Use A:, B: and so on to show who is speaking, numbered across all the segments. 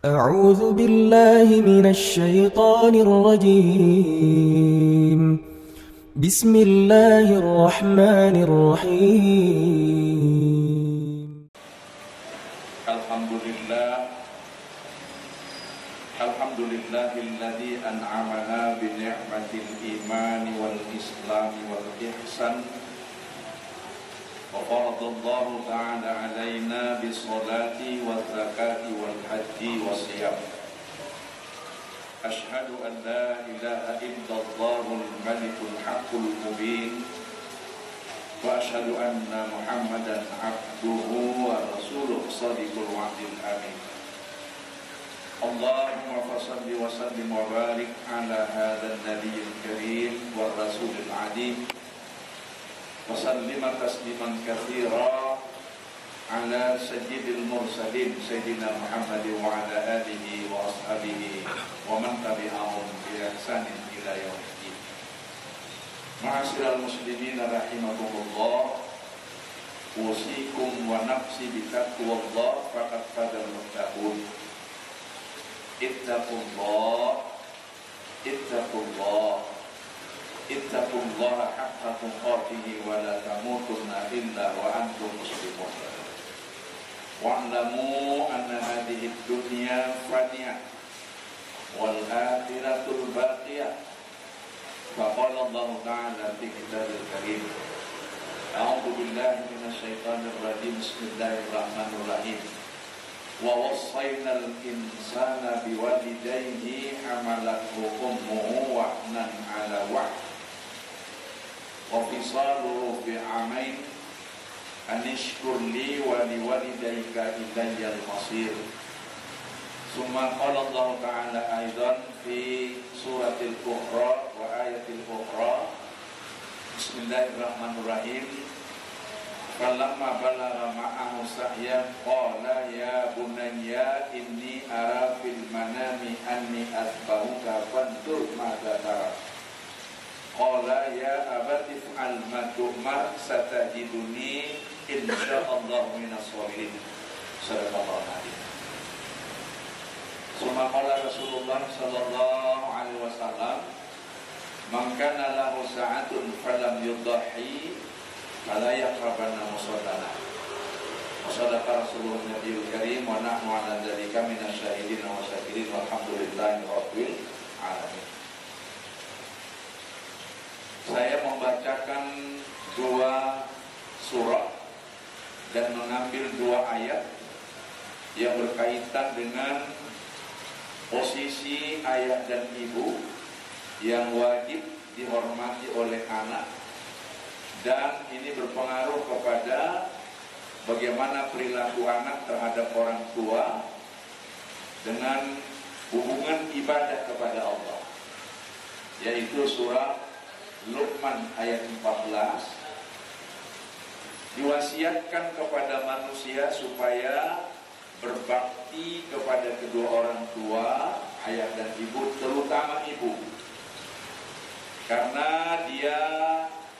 A: أعوذ بالله من الشيطان الرجيم. بسم الله الرحمن الرحيم.
B: Alhamdulillahilladzi an'amana bi ni'matil iman wal islam wal ihsan wa faradallahu ta'ala alaina bis salati waz zakati wal haji was siyam. Asyhadu an la ilaha illallahul malikul haqqul mubin wa asyhadu anna Muhammadan abduhu wa rasuluhu shadiqul wa'dil amin. Allahumma fasalli wa sallim wa barik ala hadzal nabiyil karim wa rasulil adim wa sallima tasliman katsira ala sayyidil mursalin sayyidina Muhammad wa ala alihi wa ashabihi wa man tabi'ahum bi ihsanin ila yaumiddin. Ma'asyiral muslimin rahimakumullah, usikum wa nafsi bi taqwallah faqad fadal muttaqun. Ittaqullah haqqa tuqatih wa la tamutunna illa wa antum muslimun. Wa'lamu anna hadhihi ad-dunya faniyah wal akhiratul baqiyah. Faqala Allah ta'ala fi kitabil karim. A'udzu billahi minasy syaithanir rajim. Bismillahirrahmanirrahim. Wa wasainal insana biwalidayhi hamalathu ummuhu wahnan ala wahn wa fisaluhu fi amain anishkur li wa liwalidayka ilayyal masir. Summa qala Allah ta'ala aidan fi suratil Ukhra wa ayatil ukhra. Bismillahirrahmanirrahim. Falamma balagha ma'ahu sa'yan qala ya bunayya inni ara fil manami anni asbahuka fanzur madza tara. Qala ya abati fa'al ma tu'mar satajiduni insyaallahu minas sholihin. Sadaqallahu alazim. Summa qala Rasulullah sallallahu alaihi wasallam, man kana lahu sa'atun falam yudhi fala yaqrabanna musallana. Wa sadaqa Rasulullah Nabiyul Karim wa nahnu 'ala dzalika minasyahidin wa syakirin walhamdulillahi rabbil alamin. Saya membacakan dua surah dan mengambil dua ayat yang berkaitan dengan posisi ayah dan ibu yang wajib dihormati oleh anak, dan ini berpengaruh kepada bagaimana perilaku anak terhadap orang tua dengan hubungan ibadah kepada Allah, yaitu surah Luqman ayat 14. Diwasiatkan kepada manusia supaya berbakti kepada kedua orang tua, ayah dan ibu, terutama ibu, karena dia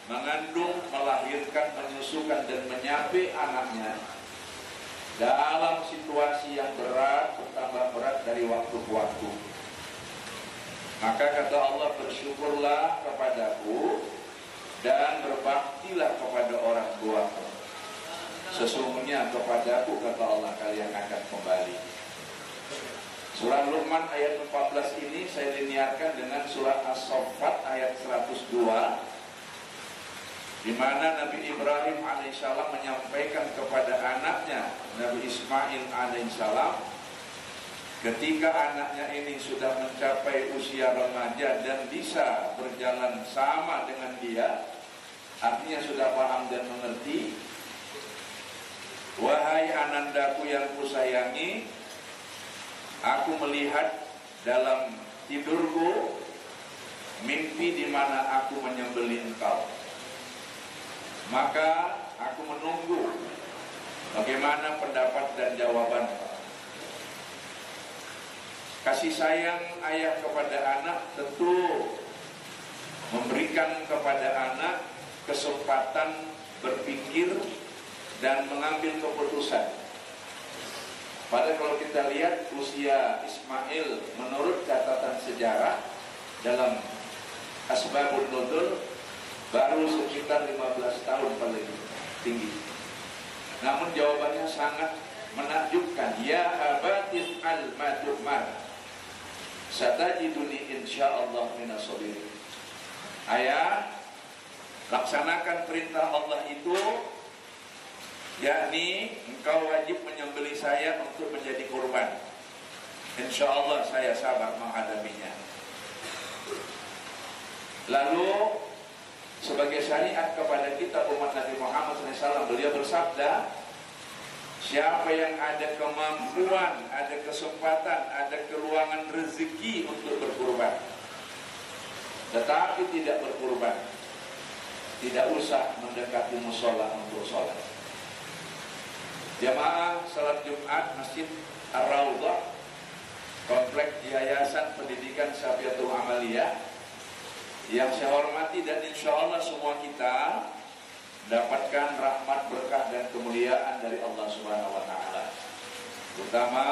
B: mengandung, melahirkan, menyusukan dan menyapi anaknya dalam situasi yang berat, bertambah berat dari waktu ke waktu. Maka kata Allah, bersyukurlah kepadaku dan berbaktilah kepada orang tuamu. Sesungguhnya kepadaku, kata Allah, kalian akan kembali. Surah Luqman ayat 14 ini saya liniarkan dengan surah As-Saffat ayat 102, di mana Nabi Ibrahim alaihissalam menyampaikan kepada anaknya Nabi Ismail alaihissalam, ketika anaknya ini sudah mencapai usia remaja dan bisa berjalan sama dengan dia, artinya sudah paham dan mengerti, wahai anandaku yang kusayangi, aku melihat dalam tidurku mimpi di mana aku menyembelih engkau. Maka aku menunggu bagaimana pendapat dan jawaban. Kasih sayang ayah kepada anak tentu memberikan kepada anak kesempatan berpikir dan mengambil keputusan. Padahal kalau kita lihat usia Ismail menurut catatan sejarah dalam Asbabun Nuzul baru sekitar 15 tahun paling tinggi. Namun jawabannya sangat menakjubkan. Ya abatis al-madumar satajiduni insyaallah minas sabirin. Ayah, laksanakan perintah Allah itu, yakni engkau wajib menyembelih saya untuk menjadi kurban. Insyaallah saya sabar menghadapinya. Lalu sebagai syariat kepada kita umat Nabi Muhammad SAW, beliau bersabda, siapa yang ada kemampuan, ada kesempatan, ada keluangan rezeki untuk berkurban, tetapi tidak berkurban, tidak usah mendekati musola untuk sholat. Jamaah salat Jumat Masjid Ar-Raudhah, komplek Yayasan Pendidikan Safiatul Amaliyah, yang saya hormati dan insya Allah semua kita dapatkan rahmat, berkah dan kemuliaan dari Allah Subhanahu wa Ta'ala. Terutama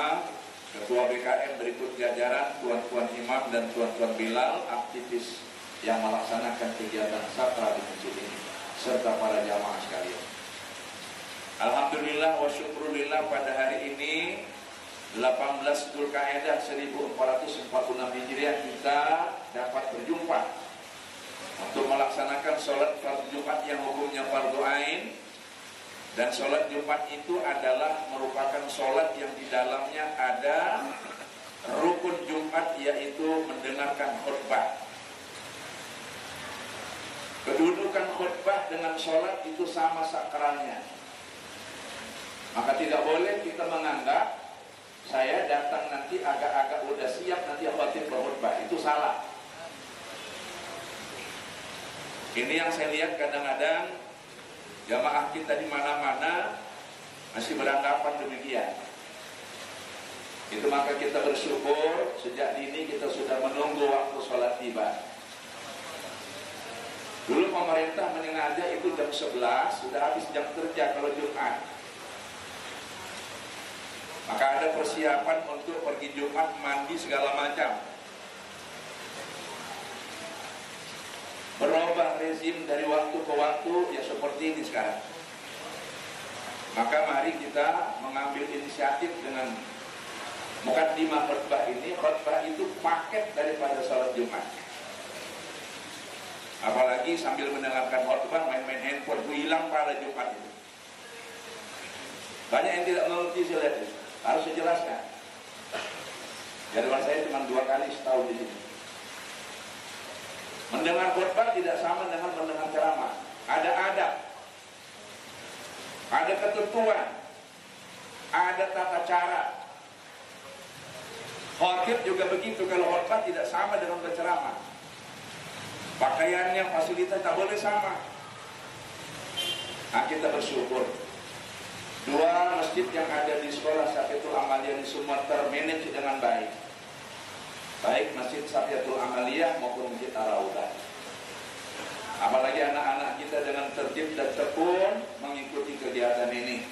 B: Ketua BKM berikut jajaran, tuan-tuan imam dan tuan-tuan bilal, aktivis yang melaksanakan kegiatan sakral di masjid ini, serta para jamaah sekalian. Alhamdulillah wa syukrulillah, pada hari ini 18 Dzulqa'dah 1446 Hijriah kita dapat berjumpa untuk melaksanakan sholat fardu Jumat yang hukumnya fardu ain. Dan sholat Jumat itu adalah merupakan sholat yang di dalamnya ada rukun Jumat, yaitu mendengarkan khutbah. Kedudukan khutbah dengan sholat itu sama sakralnya. Maka tidak boleh kita menganggap saya datang nanti agak-agak udah siap nanti khatib berkhutbah, itu salah. Ini yang saya lihat kadang-kadang jamaah kita di mana-mana masih beranggapan demikian. Itu maka kita bersyukur sejak dini kita sudah menunggu waktu sholat tiba. Dulu pemerintah menyengaja itu jam 11 sudah habis jam kerja kalau Jumat. Maka ada persiapan untuk pergi Jumat, mandi segala macam. Berubah rezim dari waktu ke waktu, ya seperti ini sekarang. Maka mari kita mengambil inisiatif dengan mukaddimah khutbah ini. Khutbah itu paket daripada salat Jumat. Apalagi sambil mendengarkan khutbah main-main handphone, itu hilang pada Jumat itu. Banyak yang tidak mengerti, saya lihat itu. Harus saya jelaskan. Jadwal saya cuma 2 kali setahun di sini. Mendengar khutbah tidak sama dengan mendengar ceramah. Ada adab, ada ketentuan, ada tata cara. Khatib juga begitu, kalau khutbah tidak sama dengan berceramah. Pakaiannya, fasilitas tak boleh sama. Nah, kita bersyukur 2 masjid yang ada di sekolah Safiatul Amaliyah di semua termanage dengan baik. Baik Masjid Safiatul Amaliyah maupun Masjid Ar-Raudhah. Apalagi anak-anak kita dengan tertib dan tekun mengikuti kegiatan ini,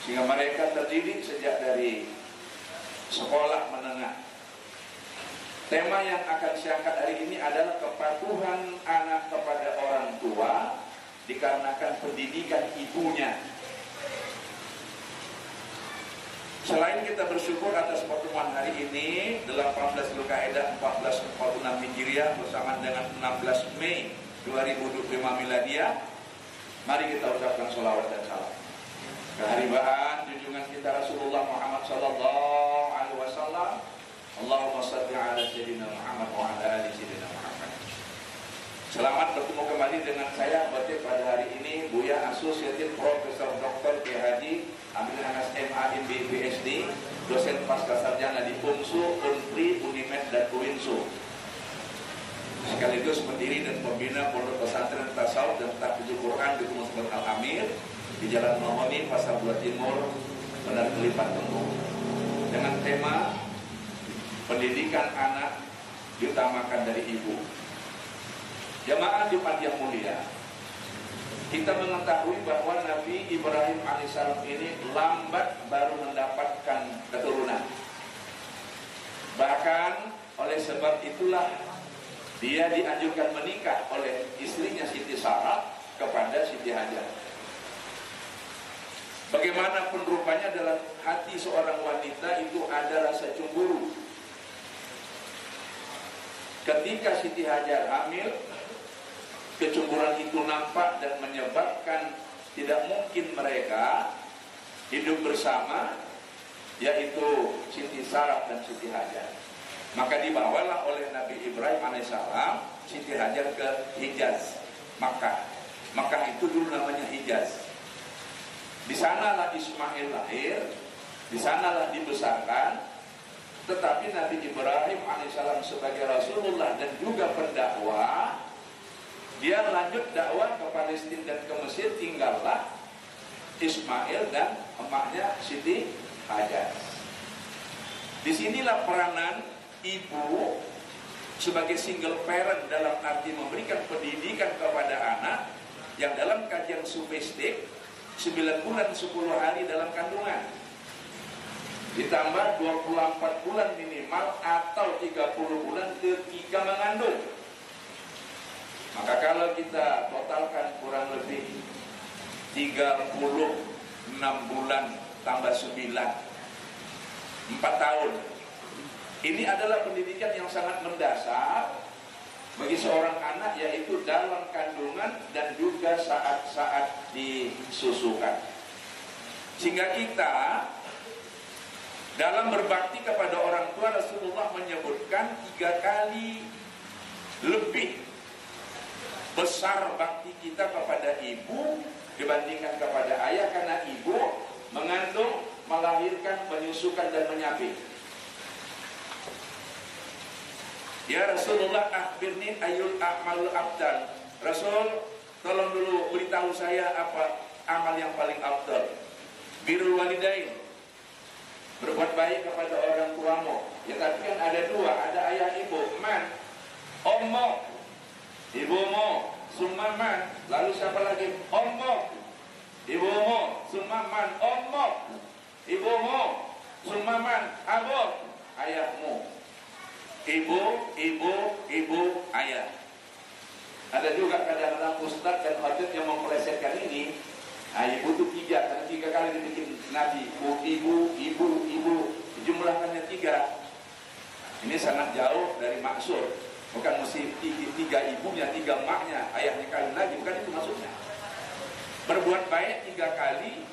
B: sehingga mereka terdidik sejak dari sekolah menengah. Tema yang akan saya angkat hari ini adalah kepatuhan anak kepada orang tua dikarenakan pendidikan ibunya. Selain kita bersyukur atas pertemuan hari ini 18 Dzulqa'dah 1446 Hijriah bersama dengan 16 Mei 2025 Miladiah, mari kita ucapkan sholawat dan salam keharibaan junjungan kita Rasulullah Muhammad sallallahu alaihi wasallam. Allahumma shalli ala sayyidina Muhammad wa ala ali sayyidina Muhammad. Selamat bertemu kembali dengan saya khotib pada hari ini, Buya Asosiatif Profesor Dr. PhD Amin Anas MA MB PhD, dosen pasca sarjana di UNSU, UNPRI, UNIMED dan UINSU. Sekaligus pendiri dan pembina Pondok Pesantren Tasawuf dan Tahfidzul Quran di Masjid Al-Amir di Jalan Mahoni, Pasar Buah Timur, Benar Kelipat Tenggung, dengan tema pendidikan anak diutamakan dari ibu. Jamaah Jumat yang mulia, kita mengetahui bahwa Nabi Ibrahim alaihissalam ini lambat baru mendapatkan keturunan. Bahkan oleh sebab itulah dia dianjurkan menikah oleh istrinya Siti Sarah kepada Siti Hajar. Bagaimanapun rupanya dalam hati seorang wanita itu ada rasa cemburu. Ketika Siti Hajar hamil, kecemburuan itu nampak dan menyebabkan tidak mungkin mereka hidup bersama, yaitu Siti Sarah dan Siti Hajar. Maka dibawalah oleh Nabi Ibrahim alaihissalam Siti Hajar ke Hijaz, Makkah. Makkah itu dulu namanya Hijaz. Di sanalah Ismail lahir, di sanalah dibesarkan. Tetapi Nabi Ibrahim alaihissalam sebagai Rasulullah dan juga pendakwah, dia lanjut dakwah ke Palestina dan ke Mesir, tinggallah Ismail dan emaknya Siti Hajar. Disinilah peranan ibu sebagai single parent dalam arti memberikan pendidikan kepada anak yang dalam kajian sufistik 9 bulan 10 hari dalam kandungan ditambah 24 bulan minimal atau 30 bulan ketika mengandung. Maka kalau kita totalkan kurang lebih 36 bulan tambah 9, 4 tahun. Ini adalah pendidikan yang sangat mendasar bagi seorang anak, yaitu dalam kandungan dan juga saat-saat disusukan. Sehingga kita dalam berbakti kepada orang tua, Rasulullah menyebutkan 3 kali lebih besar bakti kita kepada ibu dibandingkan kepada ayah, karena ibu mengandung, melahirkan, menyusukan dan menyapih. Ya Rasulullah, akhbirni ayul a'malul afdal. Rasul, tolong dulu beritahu saya apa amal yang paling afdal. Birrul walidain, berbuat baik kepada orang tuamu. Ya tapi kan ada 2, ada ayah ibu. Man, ummuk, ibumu, summa man. Lalu siapa lagi? Ummuk, ibumu, summa man. Ummuk, ibumu, summa man. Abuk, ayahmu. Ibu, ayah. Ada juga kadang-kadang ustaz dan khatib yang mempelesetkan ini. Ibu itu 3, karena 3 kali dibikin Nabi. Ibu, jumlahkannya 3. Ini sangat jauh dari maksud. Bukan mesti 3 ibunya, 3 maknya, ayahnya kali lagi. Bukan itu maksudnya. Berbuat baik 3 kali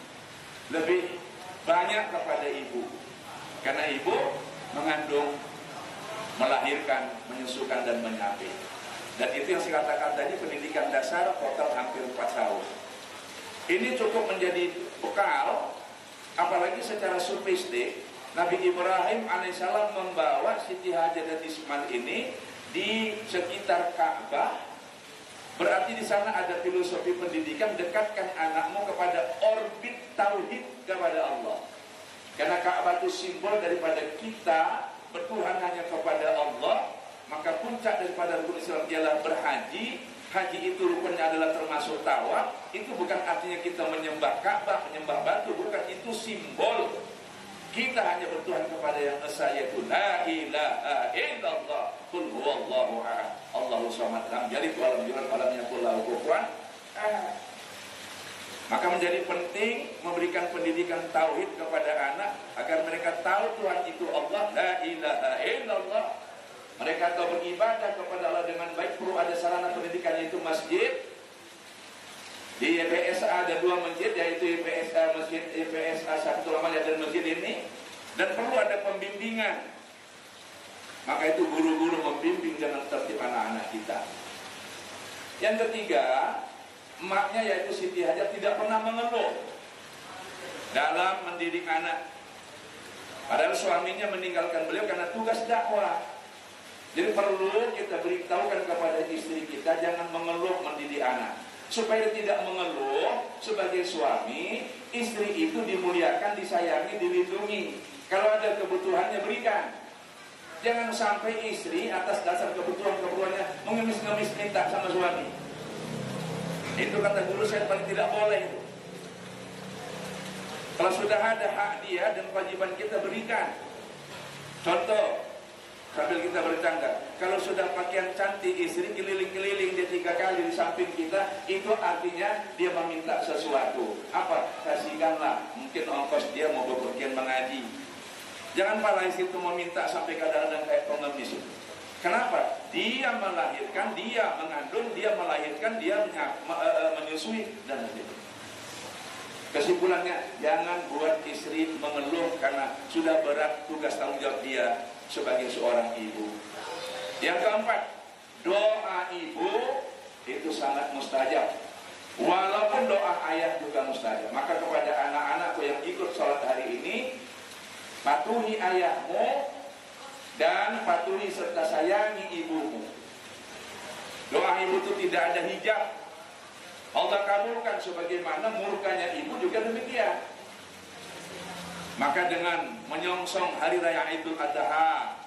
B: lebih banyak kepada ibu. Karena ibu mengandung, melahirkan, menyusukan dan menyapih. Dan itu yang saya katakan tadi, pendidikan dasar total hampir 4 tahun. Ini cukup menjadi bekal, apalagi secara sufistik. Nabi Ibrahim alaihissalam membawa Siti Hajar dan Ismail ini di sekitar Ka'bah. Berarti di sana ada filosofi pendidikan, dekatkan anakmu kepada orbit tauhid kepada Allah. Karena Ka'bah itu simbol daripada kita bertuhan hanya kepada Allah. Maka puncak daripada rukun Islam ialah berhaji. Haji itu rukunnya adalah termasuk tawaf. Itu bukan artinya kita menyembah Ka'bah, menyembah batu, bukan. Itu simbol kita hanya bertuhan kepada yang esa, yaitu la ilaha illallah, qul huwallahu ahad, Allahu samad, lam yalid wa lam yulad wa lam yakul lahu kufuwan ahad. Maka menjadi penting memberikan pendidikan tauhid kepada anak agar mereka tahu Tuhan itu Allah, la ilaha illallah. Mereka tahu beribadah kepada Allah dengan baik, perlu ada sarana pendidikan, yaitu masjid. Di YPSA ada 2 masjid, yaitu YPSA Masjid YPSA Syafiqul Amal dan masjid ini, dan perlu ada pembimbingan. Maka itu guru-guru membimbing dengan tertib anak-anak kita. Yang ketiga, emaknya yaitu Siti Hajar tidak pernah mengeluh dalam mendidik anak. Padahal suaminya meninggalkan beliau karena tugas dakwah. Jadi perlu kita beritahukan kepada istri kita jangan mengeluh mendidik anak, supaya tidak mengeluh. Sebagai suami, istri itu dimuliakan, disayangi, dilindungi. Kalau ada kebutuhannya berikan. Jangan sampai istri atas dasar kebutuhan-kebutuhannya mengemis-ngemis minta sama suami. Itu kata guru saya paling tidak boleh itu. Kalau sudah ada hak dia dan kewajiban kita berikan. Contoh, sambil kita bercanda, kalau sudah pakaian cantik, istri keliling-keliling dia 3 kali di samping kita, itu artinya dia meminta sesuatu. Apa? Kasihkanlah, mungkin ongkos dia mau bepergian mengaji. Jangan malah istri itu meminta sampai kadang-kadang kayak pengemis. Kenapa? Dia melahirkan, dia mengandung, dia melahirkan, dia menyusui, dan sebagainya. Kesimpulannya, jangan buat istri mengeluh karena sudah berat tugas tanggung jawab dia sebagai seorang ibu. Yang keempat, doa ibu itu sangat mustajab. Walaupun doa ayah juga mustajab. Maka kepada anak-anakku yang ikut sholat hari ini, patuhi ayahmu dan patuhi serta sayangi ibumu. Doa ibu itu tidak ada hijab. Allah kabulkan sebagaimana murkanya ibu juga demikian. Maka dengan menyongsong hari raya Idul Adha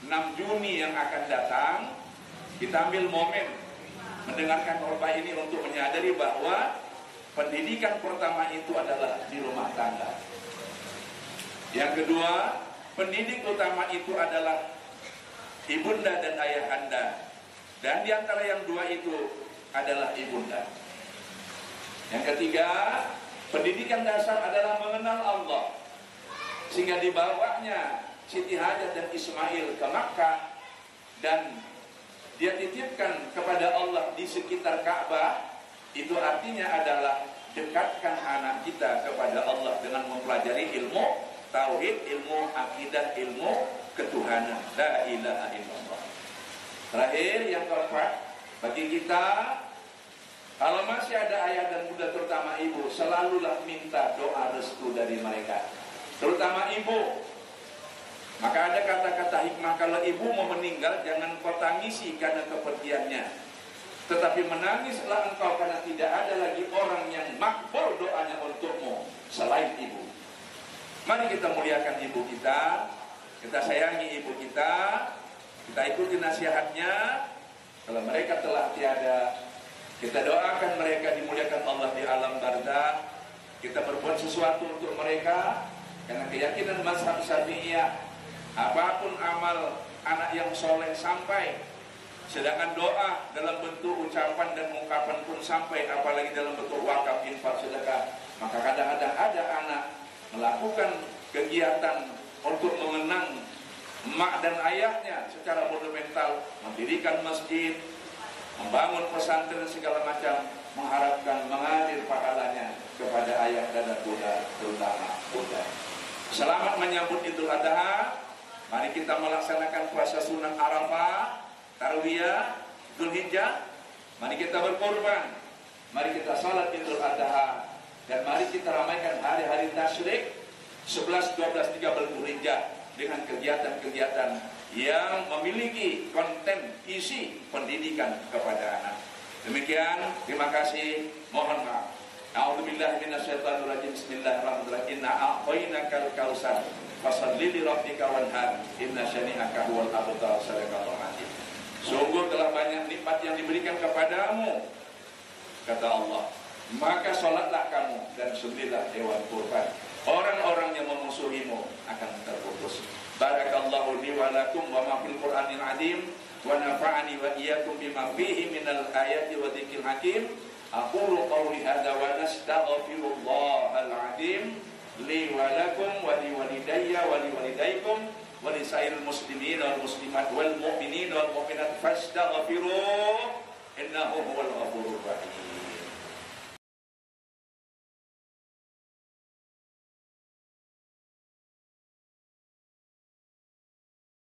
B: 6 Juni yang akan datang, kita ambil momen mendengarkan khotbah ini untuk menyadari bahwa pendidikan pertama itu adalah di rumah tangga. Yang kedua, pendidik utama itu adalah ibunda dan ayahanda. Dan di antara yang dua itu adalah ibunda. Yang ketiga, pendidikan dasar adalah mengenal Allah. Sehingga dibawanya Siti Hajar dan Ismail ke Makkah, dan dia titipkan kepada Allah di sekitar Ka'bah. Itu artinya adalah dekatkan anak kita kepada Allah dengan mempelajari ilmu tauhid, ilmu akidah, ilmu ketuhanan. La ilaha illallah. Terakhir, yang keempat, bagi kita, kalau masih ada ayah dan bunda terutama ibu, selalulah minta doa restu dari mereka, terutama ibu. Maka ada kata-kata hikmah, kalau ibu mau meninggal, jangan kau tangisi karena kepergiannya, tetapi menangislah engkau karena tidak ada lagi orang yang makbul doanya untukmu selain ibu. Mari kita muliakan ibu kita sayangi ibu kita ikuti nasihatnya. Kalau mereka telah tiada, kita doakan mereka dimuliakan Allah di alam barzakh. Kita berbuat sesuatu untuk mereka, karena keyakinan mazhab Syafi'iyah, apapun amal anak yang soleh sampai, sedangkan doa dalam bentuk ucapan dan ungkapan pun sampai, apalagi dalam bentuk wakaf, infak, sedekah. Maka kadang-kadang ada anak melakukan kegiatan untuk mengenang emak dan ayahnya secara monumental, mendirikan masjid, membangun pesantren segala macam, mengharapkan mengalir pahalanya kepada ayah dan bunda, terutama bunda. Selamat menyambut Idul Adha. Mari kita melaksanakan puasa sunnah Arafah, Tarwiyah, Dzulhijjah. Mari kita berkorban, mari kita salat Idul Adha, dan mari kita ramaikan hari-hari tasyrik 11, 12, 13 Dzulhijjah dengan kegiatan-kegiatan yang memiliki konten isi pendidikan kepada anak. Demikian, terima kasih, mohon maaf. A'udzubillahi minasyaitonirrajim. Bismillahirrahmanirrahim. Inna a'tainakal kautsar fasholli li rabbika wanhar inna syani'aka huwal abtar. Sadaqallahu azim. Sungguh telah banyak nikmat yang diberikan kepadamu, kata Allah, maka sholatlah kamu dan sembelihlah hewan kurban. Orang-orang yang memusuhimu akan terputus. Barakallahu li wa lakum wa ma fil Qur'anil azim wa nafa'ani wa iyyakum bima fihi minal ayati wa dzikril hakim. Aqulu qawli hadza wa nastaghfirullahal azim li wa lakum wa li walidayya wa li walidaykum wa li sairil muslimin wal muslimat wal mu'minin wal mu'minat fastaghfiruh innahu huwal ghafurur rahim.